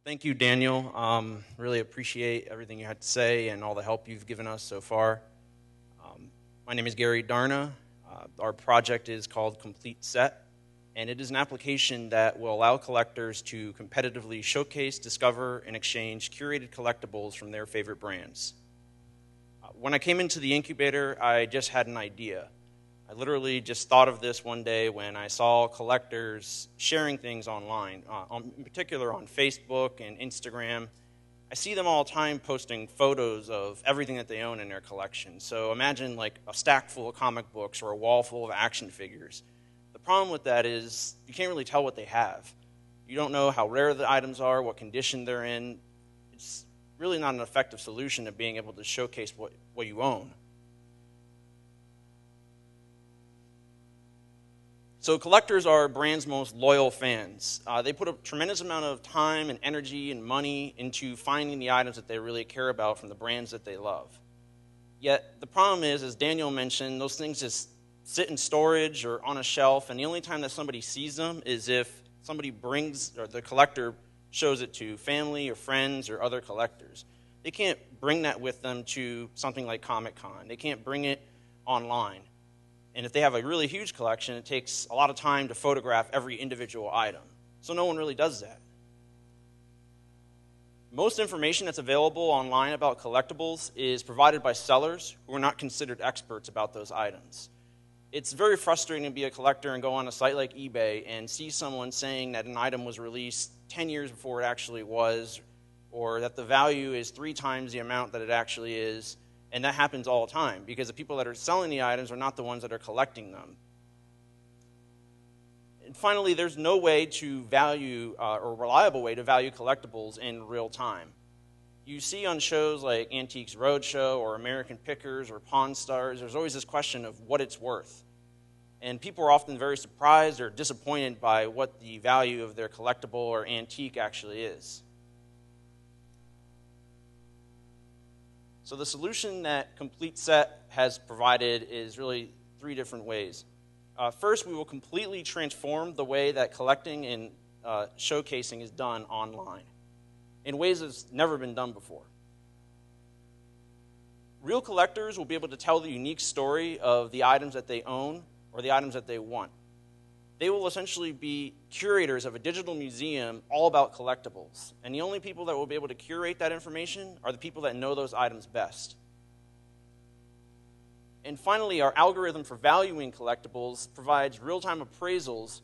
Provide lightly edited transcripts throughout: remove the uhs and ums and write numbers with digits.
Thank you, Daniel. Really appreciate everything you had to say and all the help you've given us so far. Um, my name is Gary Darna. Our project is called Complete Set, and it is an application that will allow collectors to competitively showcase, discover, and exchange curated collectibles from their favorite brands. When I came into the incubator, I just had an idea. I literally just thought of this one day when I saw collectors sharing things online, in particular on Facebook and Instagram. I see them all the time posting photos of everything that they own in their collection. So imagine like a stack full of comic books or a wall full of action figures. The problem with that is you can't really tell what they have. You don't know how rare the items are, what condition they're in. It's really not an effective solution to being able to showcase what you own. So collectors are brands' most loyal fans. They put a tremendous amount of time and energy and money into finding the items that they really care about from the brands that they love. Yet the problem is, as Daniel mentioned, those things just sit in storage or on a shelf, and the only time that somebody sees them is if somebody brings, or the collector shows it to family or friends or other collectors. They can't bring that with them to something like Comic-Con. They can't bring it online. And if they have a really huge collection, it takes a lot of time to photograph every individual item. So no one really does that. Most information that's available online about collectibles is provided by sellers who are not considered experts about those items. It's very frustrating to be a collector and go on a site like eBay and see someone saying that an item was released 10 years before it actually was, or that the value is 3 times the amount that it actually is. And that happens all the time because the people that are selling the items are not the ones that are collecting them. And finally, there's no way to value, or reliable way to value collectibles in real time. You see on shows like Antiques Roadshow or American Pickers or Pawn Stars, there's always this question of what it's worth. And people are often very surprised or disappointed by what the value of their collectible or antique actually is. So the solution that Complete Set has provided is really 3 different ways. First, we will completely transform the way that collecting and showcasing is done online in ways that's never been done before. Real collectors will be able to tell the unique story of the items that they own or the items that they want. They will essentially be curators of a digital museum all about collectibles. And the only people that will be able to curate that information are the people that know those items best. And finally, our algorithm for valuing collectibles provides real-time appraisals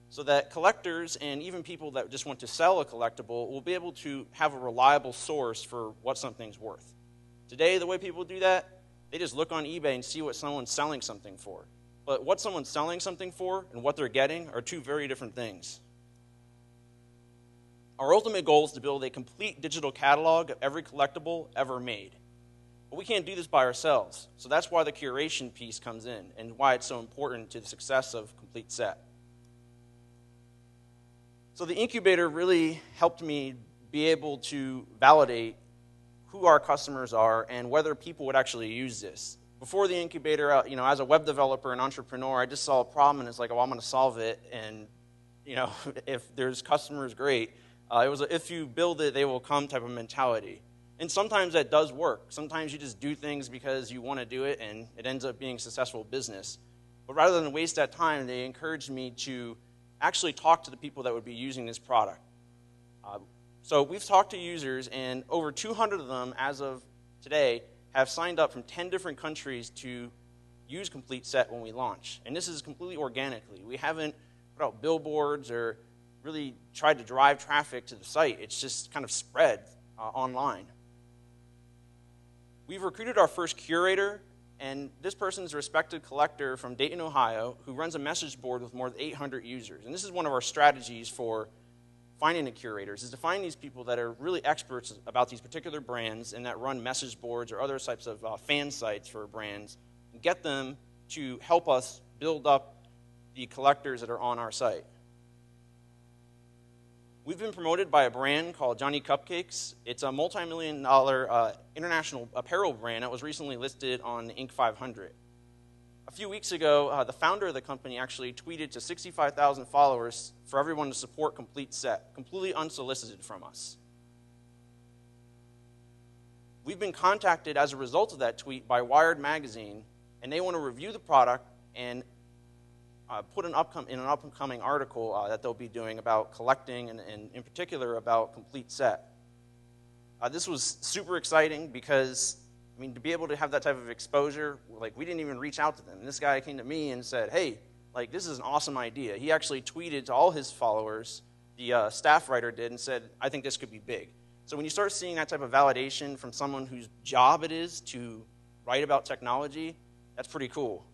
so that collectors and even people that just want to sell a collectible will be able to have a reliable source for what something's worth. Today, the way people do that, they just look on eBay and see what someone's selling something for. But what someone's selling something for and what they're getting are 2 very different things. Our ultimate goal is to build a complete digital catalog of every collectible ever made. But we can't do this by ourselves, so that's why the curation piece comes in and why it's so important to the success of Complete Set. So the incubator really helped me be able to validate who our customers are and whether people would actually use this. Before the incubator, as a web developer and entrepreneur, I just saw a problem and it's like, oh, I'm going to solve it. And, if there's customers, great. It was a, if you build it, they will come type of mentality. And sometimes that does work. Sometimes you just do things because you want to do it and it ends up being a successful business. But rather than waste that time, they encouraged me to actually talk to the people that would be using this product. So we've talked to users, and over 200 of them, as of today, have signed up from 10 different countries to use Complete Set when we launch. And this is completely organically. We haven't put out billboards or really tried to drive traffic to the site. It's just kind of spread online. We've recruited our first curator, and this person is a respected collector from Dayton, Ohio, who runs a message board with more than 800 users. And this is one of our strategies for finding the curators, is to find these people that are really experts about these particular brands and that run message boards or other types of fan sites for brands, and get them to help us build up the collectors that are on our site. We've been promoted by a brand called Johnny Cupcakes. It's a multi-million-dollar international apparel brand that was recently listed on the Inc. 500. A few weeks ago, the founder of the company actually tweeted to 65,000 followers for everyone to support Complete Set, completely unsolicited from us. we've been contacted as a result of that tweet by Wired Magazine, and they want to review the product and put in an upcoming article that they'll be doing about collecting and in particular about Complete Set. This was super exciting because, I mean, to be able to have that type of exposure, like, we didn't even reach out to them. This guy came to me and said, hey, like, this is an awesome idea. He actually tweeted to all his followers, the staff writer did, and said, I think this could be big. So when you start seeing that type of validation from someone whose job it is to write about technology, that's pretty cool.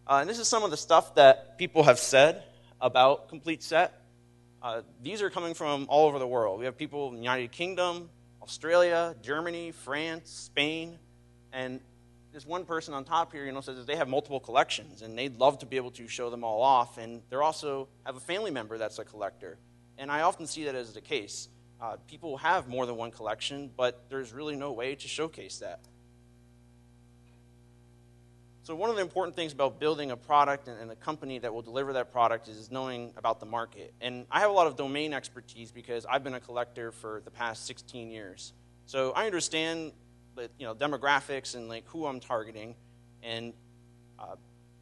And this is some of the stuff that people have said about Complete Set. These are coming from all over the world. We have people in the United Kingdom, Australia, Germany, France, Spain, and this one person on top here, says that they have multiple collections, and they'd love to be able to show them all off, and they also have a family member that's a collector. And I often see that as the case. People have more than one collection, but there's really no way to showcase that. So one of the important things about building a product and a company that will deliver that product is knowing about the market. And I have a lot of domain expertise because I've been a collector for the past 16 years. So I understand the demographics and like who I'm targeting. And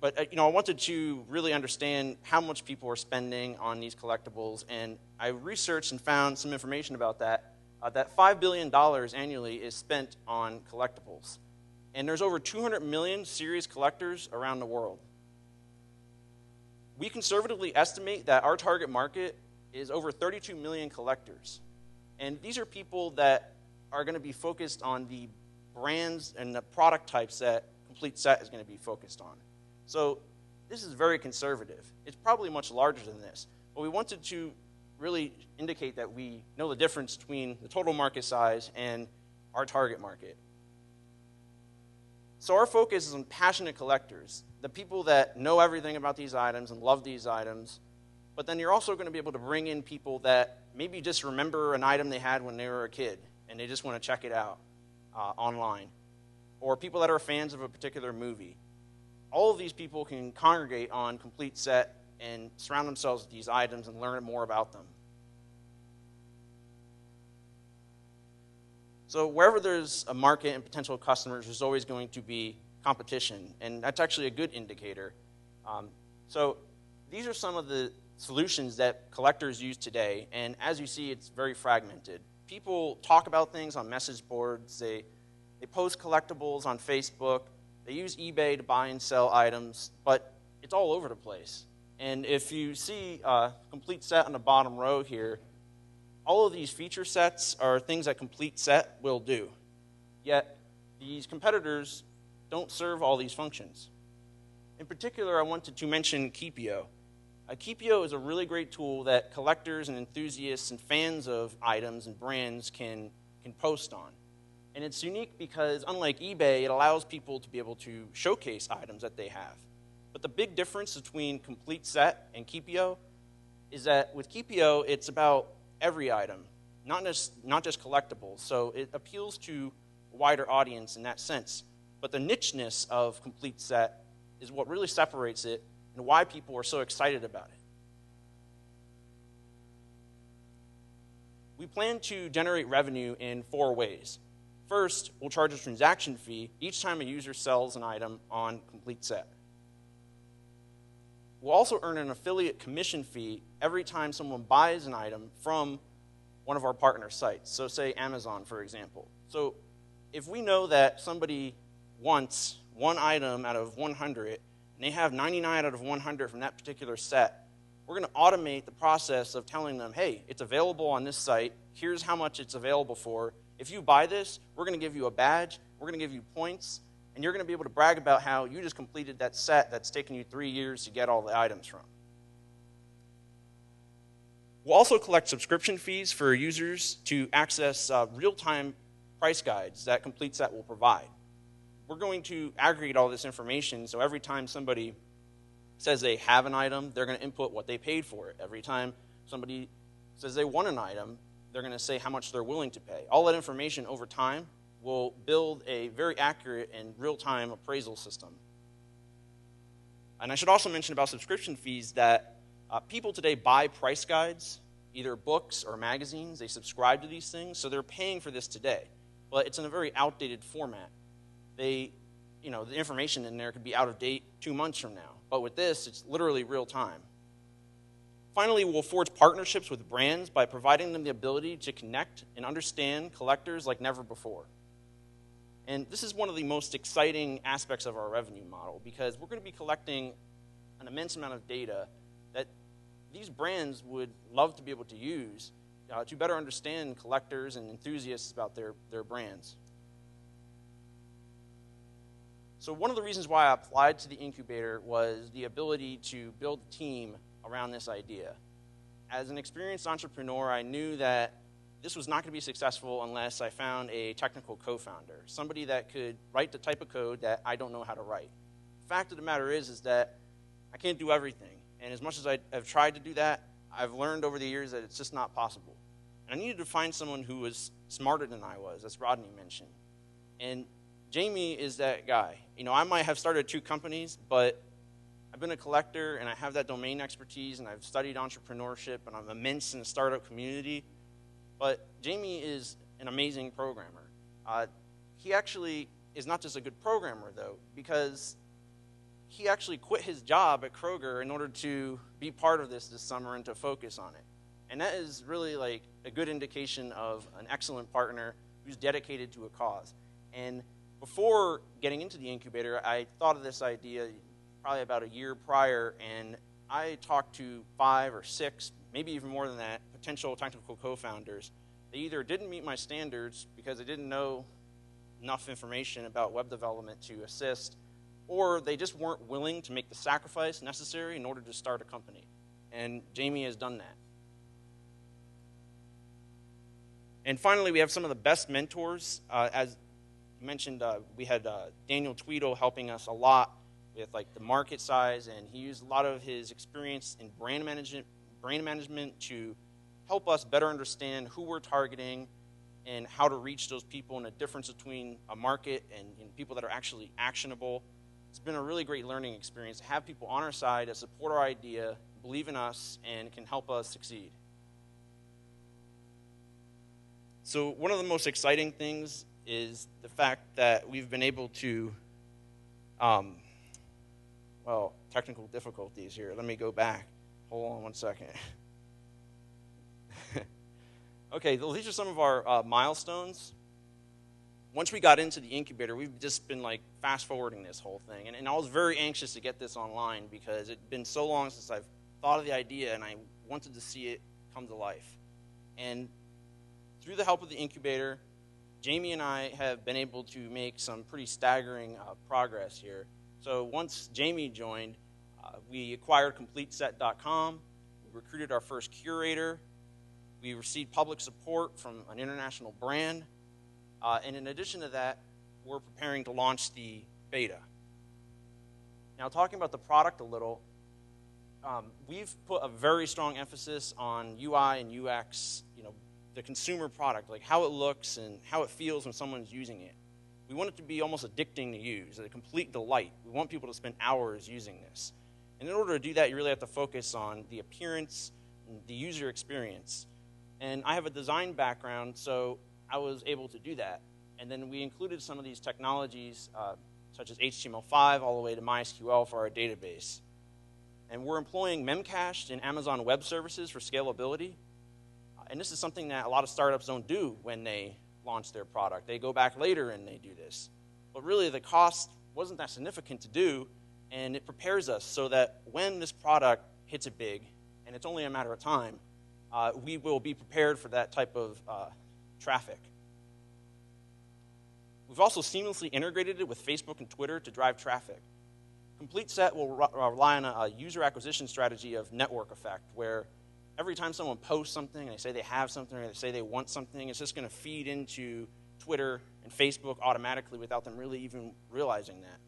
but I wanted to really understand how much people are spending on these collectibles. And I researched and found some information about that. That $5 billion annually is spent on collectibles. And there's over 200 million serious collectors around the world. We conservatively estimate that our target market is over 32 million collectors. And these are people that are going to be focused on the brands and the product types that Complete Set is going to be focused on. So this is very conservative. It's probably much larger than this. But we wanted to really indicate that we know the difference between the total market size and our target market. So our focus is on passionate collectors, the people that know everything about these items and love these items, but then you're also going to be able to bring in people that maybe just remember an item they had when they were a kid and they just want to check it out online, or people that are fans of a particular movie. All of these people can congregate on Complete Set and surround themselves with these items and learn more about them. So wherever there's a market and potential customers, there's always going to be competition, and that's actually a good indicator. So these are some of the solutions that collectors use today, and as you see, it's very fragmented. People talk about things on message boards, they post collectibles on Facebook, they use eBay to buy and sell items, but it's all over the place. And if you see Complete Set on the bottom row here, all of these feature sets are things that Complete Set will do. Yet, these competitors don't serve all these functions. In particular, I wanted to mention Keepio. Keepio is a really great tool that collectors and enthusiasts and fans of items and brands can post on. And it's unique because, unlike eBay, it allows people to be able to showcase items that they have. But the big difference between Complete Set and Keepio is that with Keepio, it's about every item, not just collectibles. So it appeals to a wider audience in that sense. But the nicheness of Complete Set is what really separates it and why people are so excited about it. We plan to generate revenue in 4 ways. First, we'll charge a transaction fee each time a user sells an item on Complete Set. We'll also earn an affiliate commission fee every time someone buys an item from one of our partner sites. So say Amazon, for example. So if we know that somebody wants one item out of 100, and they have 99 out of 100 from that particular set, we're going to automate the process of telling them, hey, it's available on this site. Here's how much it's available for. If you buy this, we're going to give you a badge. We're going to give you points. And you're going to be able to brag about how you just completed that set that's taken you 3 years to get all the items from. We'll also collect subscription fees for users to access real-time price guides that Complete Set will provide. We're going to aggregate all this information, so every time somebody says they have an item, they're going to input what they paid for it. Every time somebody says they want an item, they're going to say how much they're willing to pay. All that information over time will build a very accurate and real-time appraisal system. And I should also mention about subscription fees that people today buy price guides, either books or magazines. They subscribe to these things, so they're paying for this today. but it's in a very outdated format. The information in there could be out of date 2 months from now. But with this, it's literally real time. Finally, we'll forge partnerships with brands by providing them the ability to connect and understand collectors like never before. And this is one of the most exciting aspects of our revenue model, because we're going to be collecting an immense amount of data that these brands would love to be able to use to better understand collectors and enthusiasts about their brands. So one of the reasons why I applied to the incubator was the ability to build a team around this idea. As an experienced entrepreneur, I knew that this was not going to be successful unless I found a technical co-founder, somebody that could write the type of code that I don't know how to write. The fact of the matter is that I can't do everything. And as much as I have tried to do that, I've learned over the years that it's just not possible. And I needed to find someone who was smarter than I was, as Rodney mentioned. And Jamie is that guy. I might have started 2 companies, but I've been a collector, and I have that domain expertise, and I've studied entrepreneurship, and I'm immense in the startup community. But Jamie is an amazing programmer. He actually is not just a good programmer, though, because he actually quit his job at Kroger in order to be part of this summer and to focus on it. And that is really like a good indication of an excellent partner who's dedicated to a cause. And before getting into the incubator, I thought of this idea probably about a year prior, and I talked to 5 or 6, maybe even more than that, potential technical co-founders. They either didn't meet my standards because they didn't know enough information about web development to assist, or they just weren't willing to make the sacrifice necessary in order to start a company. And Jamie has done that. And finally, we have some of the best mentors. As you mentioned, we had Daniel Tweedle helping us a lot with the market size, and he used a lot of his experience in brand management to help us better understand who we're targeting and how to reach those people, and the difference between a market and people that are actually actionable. It's been a really great learning experience to have people on our side that support our idea, believe in us, and can help us succeed. So one of the most exciting things is the fact that we've been able to, technical difficulties here. Let me go back. Hold on one second. Okay, these are some of our milestones. Once we got into the incubator, we've just been fast forwarding this whole thing. And I was very anxious to get this online because it'd been so long since I've thought of the idea and I wanted to see it come to life. And through the help of the incubator, Jamie and I have been able to make some pretty staggering progress here. So once Jamie joined, we acquired CompleteSet.com, we recruited our first curator, we received public support from an international brand, and in addition to that, we're preparing to launch the beta. Now, talking about the product a little, we've put a very strong emphasis on UI and UX, the consumer product, how it looks and how it feels when someone's using it. We want it to be almost addicting to use, a complete delight. We want people to spend hours using this. And in order to do that, you really have to focus on the appearance and the user experience. And I have a design background, so I was able to do that. And then we included some of these technologies, such as HTML5 all the way to MySQL for our database. And we're employing Memcached and Amazon Web Services for scalability. And this is something that a lot of startups don't do when they launch their product. They go back later and they do this. But really, the cost wasn't that significant to do, and it prepares us so that when this product hits it big, and it's only a matter of time, we will be prepared for that type of traffic. We've also seamlessly integrated it with Facebook and Twitter to drive traffic. CompleteSet will rely on a user acquisition strategy of network effect, where every time someone posts something and they say they have something or they say they want something, it's just going to feed into Twitter and Facebook automatically without them really even realizing that.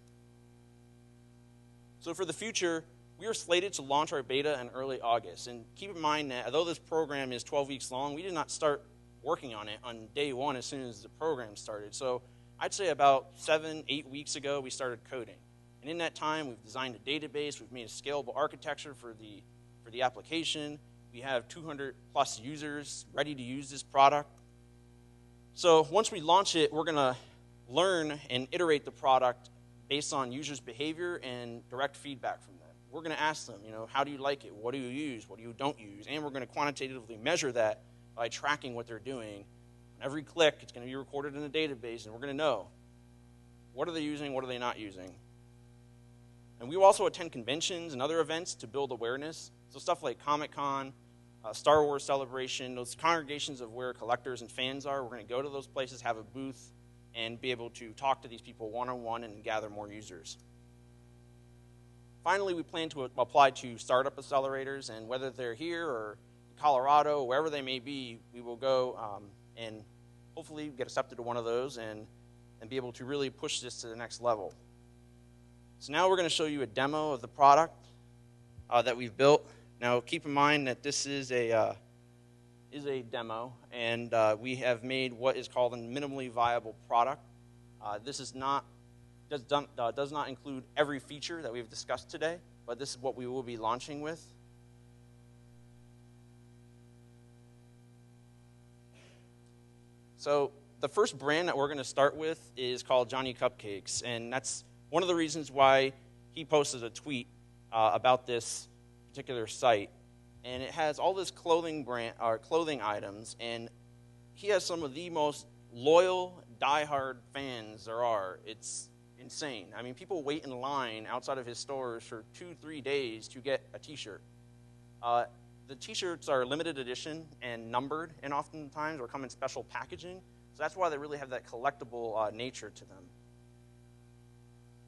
So for the future, we are slated to launch our beta in early August. And keep in mind that although this program is 12 weeks long, we did not start working on it on day one as soon as the program started. So I'd say about 7-8 weeks ago, we started coding. And in that time, we've designed a database, we've made a scalable architecture for the application. We have 200 plus users ready to use this product. So once we launch it, we're going to learn and iterate the product based on users' behavior and direct feedback from them. We're going to ask them, how do you like it? What do you use? What do you don't use? And we're going to quantitatively measure that by tracking what they're doing. On every click, it's going to be recorded in a database, and we're going to know what are they using, what are they not using. And we will also attend conventions and other events to build awareness. So stuff like Comic-Con, Star Wars Celebration, those congregations of where collectors and fans are, we're going to go to those places, have a booth, and be able to talk to these people one-on-one and gather more users. Finally, we plan to apply to startup accelerators, and whether they're here or Colorado, wherever they may be, we will go and hopefully get accepted to one of those and be able to really push this to the next level. So now we're going to show you a demo of the product that we've built. Now, keep in mind that this is a demo, and we have made what is called a minimally viable product. This does not include every feature that we've discussed today, but this is what we will be launching with. So the first brand that we're going to start with is called Johnny Cupcakes, and that's one of the reasons why he posted a tweet about this particular site. And it has all this clothing items, and he has some of the most loyal, diehard fans there are. It's insane. I mean, people wait in line outside of his stores for 2-3 days to get a t-shirt. The t-shirts are limited edition and numbered, and oftentimes or come in special packaging. So that's why they really have that collectible nature to them.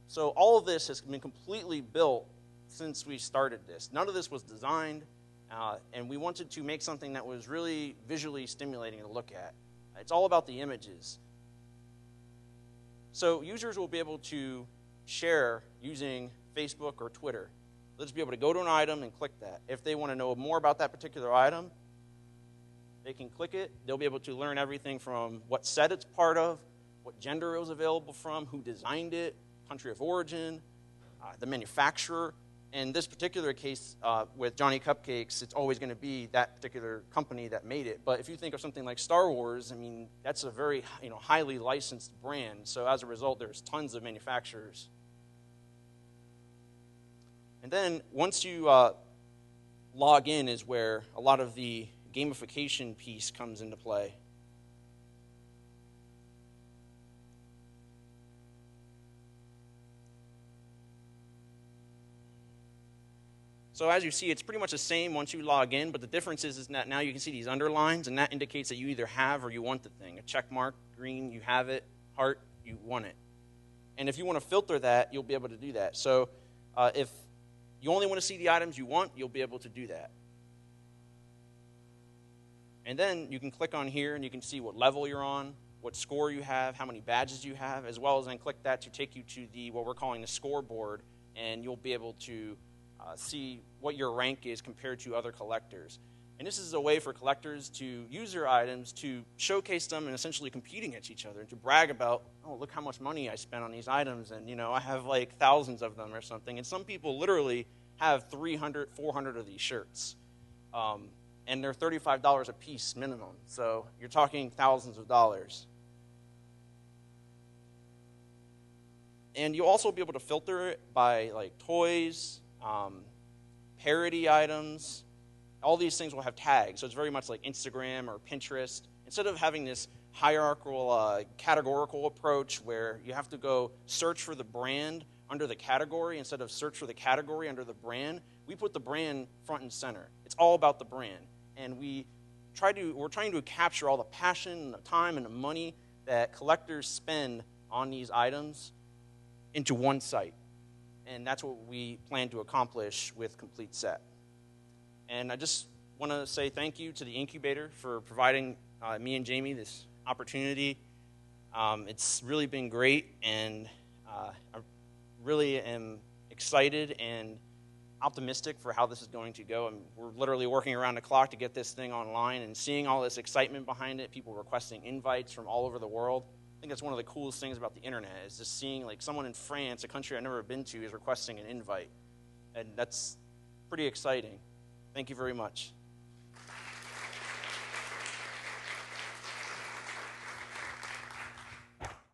So all of this has been completely built since we started this. None of this was designed, and we wanted to make something that was really visually stimulating to look at. It's all about the images. So users will be able to share using Facebook or Twitter. They'll just be able to go to an item and click that. If they want to know more about that particular item, they can click it. They'll be able to learn everything from what set it's part of, what gender it was available from, who designed it, country of origin, the manufacturer. In this particular case with Johnny Cupcakes, it's always going to be that particular company that made it. But if you think of something like Star Wars, I mean, that's a very highly licensed brand. So as a result, there's tons of manufacturers. And then once you log in is where a lot of the gamification piece comes into play. So as you see, it's pretty much the same once you log in, but the difference is that now you can see these underlines, and that indicates that you either have or you want the thing. A check mark, green, you have it, heart, you want it. And if you want to filter that, you'll be able to do that. So if you only want to see the items you want, you'll be able to do that. And then you can click on here, and you can see what level you're on, what score you have, how many badges you have, as well as then click that to take you to what we're calling the scoreboard, and you'll be able to see what your rank is compared to other collectors. And this is a way for collectors to use their items to showcase them and essentially competing against each other and to brag about, oh, look how much money I spent on these items, and I have like thousands of them or something. And some people literally have 300, 400 of these shirts. And they're $35 a piece minimum. So you're talking thousands of dollars. And you'll also be able to filter it by like toys, parody items. All these things will have tags. So it's very much like Instagram or Pinterest. Instead of having this hierarchical, categorical approach where you have to go search for the brand under the category instead of search for the category under the brand, we put the brand front and center. It's all about the brand. And we're trying to capture all the passion and the time and the money that collectors spend on these items into one site. And that's what we plan to accomplish with Complete Set. And I just want to say thank you to the incubator for providing me and Jamie this opportunity. It's really been great, and I really am excited and optimistic for how this is going to go. And we're literally working around the clock to get this thing online, and seeing all this excitement behind it, people requesting invites from all over the world. I think that's one of the coolest things about the internet, is just seeing like someone in France, a country I've never been to, is requesting an invite. And that's pretty exciting. Thank you very much.